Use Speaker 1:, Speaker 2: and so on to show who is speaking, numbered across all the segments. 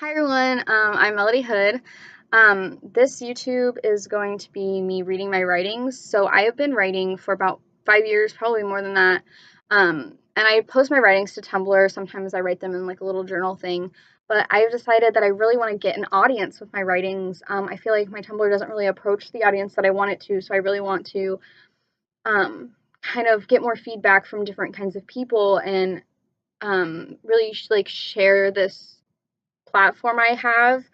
Speaker 1: Hi everyone, I'm Melody Hood. This YouTube is going to be me reading my writings. So I have been writing for about 5 years, probably more than that. And I post my writings to Tumblr. Sometimes I write them in like a little journal thing. But I've decided that I really want to get an audience with my writings. I feel like my Tumblr doesn't really approach the audience that I want it to. So I really want to um, kind of get more feedback from different kinds of people and really like share this platform I have.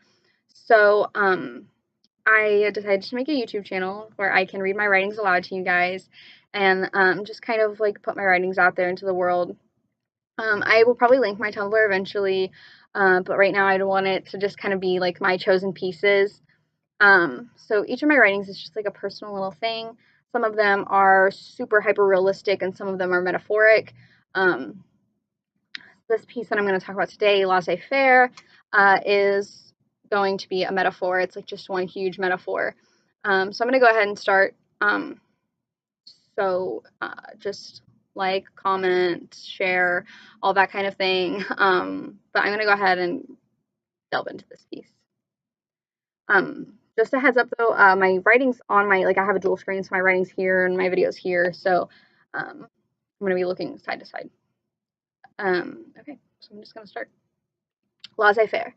Speaker 1: So I decided to make a YouTube channel where I can read my writings aloud to you guys and just kind of like put my writings out there into the world. I will probably link my Tumblr eventually, but right now I want it to just kind of be like my chosen pieces. So each of my writings is just like a personal little thing. Some of them are super hyper realistic and some of them are metaphoric. Um, this piece that I'm going to talk about today, Laissez Faire, is going to be a metaphor. It's like just one huge metaphor. So I'm going to go ahead and start. Just like, comment, share, all that kind of thing. But I'm going to go ahead and delve into this piece. Just a heads up though, my writing's on my, like I have a dual screen, so my writing's here and my video's here. So I'm going to be looking side to side. Okay, so I'm just going to start. Laissez faire.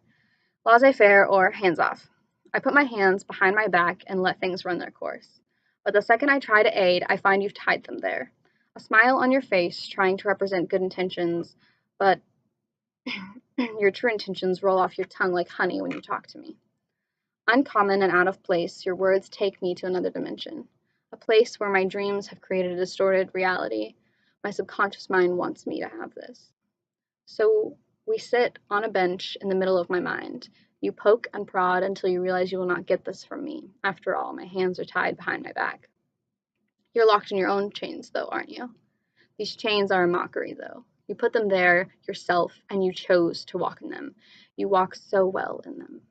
Speaker 1: Laissez faire or hands off. I put my hands behind my back and let things run their course. But the second I try to aid, I find you've tied them there. A smile on your face, trying to represent good intentions, but your true intentions roll off your tongue like honey when you talk to me. Uncommon and out of place, your words take me to another dimension, a place where my dreams have created a distorted reality. My subconscious mind wants me to have this. So we sit on a bench in the middle of my mind. You poke and prod until you realize you will not get this from me. After all, my hands are tied behind my back. You're locked in your own chains, though, aren't you? These chains are a mockery, though. You put them there yourself, and you chose to walk in them. You walk so well in them.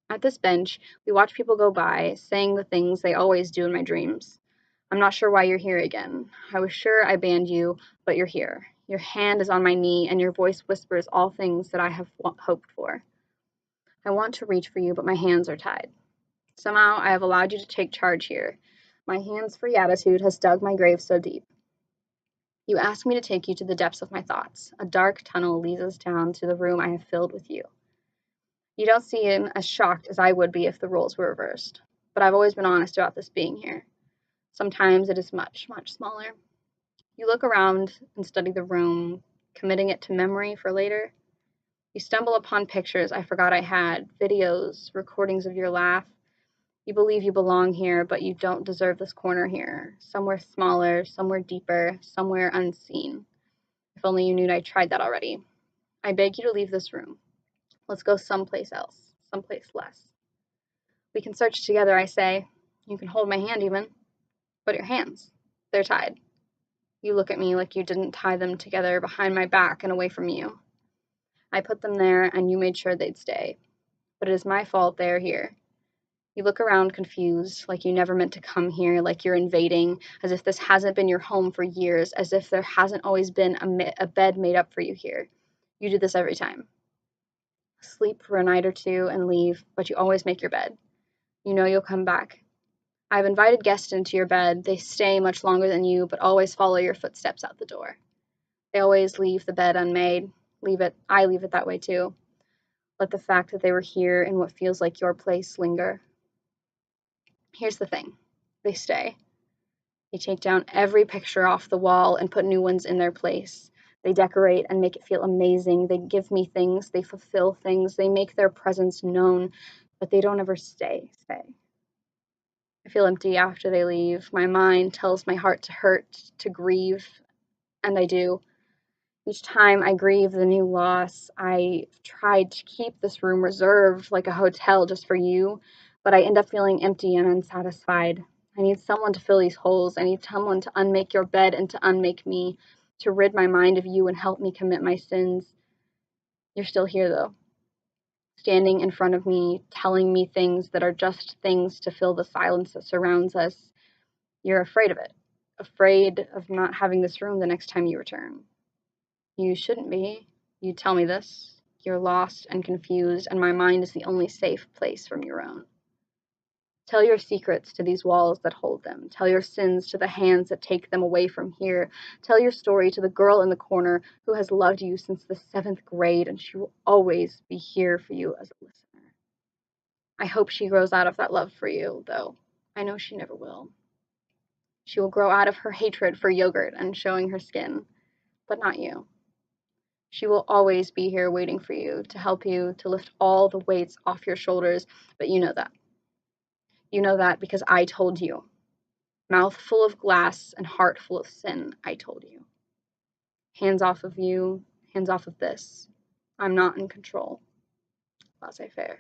Speaker 1: At this bench, we watch people go by, saying the things they always do in my dreams. I'm not sure why you're here again. I was sure I banned you, but you're here. Your hand is on my knee, and your voice whispers all things that I have hoped for. I want to reach for you, but my hands are tied. Somehow I have allowed you to take charge here. My hands-free attitude has dug my grave so deep. You ask me to take you to the depths of my thoughts. A dark tunnel leads us down to the room I have filled with you. You don't seem as shocked as I would be if the roles were reversed, but I've always been honest about this being here. Sometimes it is much, much smaller. You look around and study the room, committing it to memory for later. You stumble upon pictures I forgot I had, videos, recordings of your laugh. You believe you belong here, but you don't deserve this corner here. Somewhere smaller, somewhere deeper, somewhere unseen. If only you knew I tried that already. I beg you to leave this room. Let's go someplace else, someplace less. We can search together, I say. You can hold my hand even. But your hands, they're tied. You look at me like you didn't tie them together behind my back and away from you. I put them there and you made sure they'd stay. But it is my fault they're here. You look around confused, like you never meant to come here, like you're invading, as if this hasn't been your home for years, as if there hasn't always been a bed made up for you here. You do this every time. Sleep for a night or two and leave, but you always make your bed. You know you'll come back. I've invited guests into your bed. They stay much longer than you, but always follow your footsteps out the door. They always leave the bed unmade. I leave it that way too. Let the fact that they were here in what feels like your place linger. Here's the thing. They stay. They take down every picture off the wall and put new ones in their place. They decorate and make it feel amazing. They give me things. They fulfill things. They make their presence known, but they don't ever stay. I feel empty after they leave. My mind tells my heart to hurt, to grieve, and I do. Each time I grieve the new loss, I tried to keep this room reserved like a hotel just for you, but I end up feeling empty and unsatisfied. I need someone to fill these holes. I need someone to unmake your bed and to unmake me, to rid my mind of you and help me commit my sins. You're still here, though, standing in front of me, telling me things that are just things to fill the silence that surrounds us. You're afraid of it, afraid of not having this room the next time you return. You shouldn't be. You tell me this. You're lost and confused, and my mind is the only safe place from your own. Tell your secrets to these walls that hold them. Tell your sins to the hands that take them away from here. Tell your story to the girl in the corner who has loved you since the 7th grade, and she will always be here for you as a listener. I hope she grows out of that love for you, though I know she never will. She will grow out of her hatred for yogurt and showing her skin, but not you. She will always be here waiting for you, to help you, to lift all the weights off your shoulders, but you know that. You know that because I told you. Mouth full of glass and heart full of sin, I told you. Hands off of you, hands off of this. I'm not in control. Laissez faire.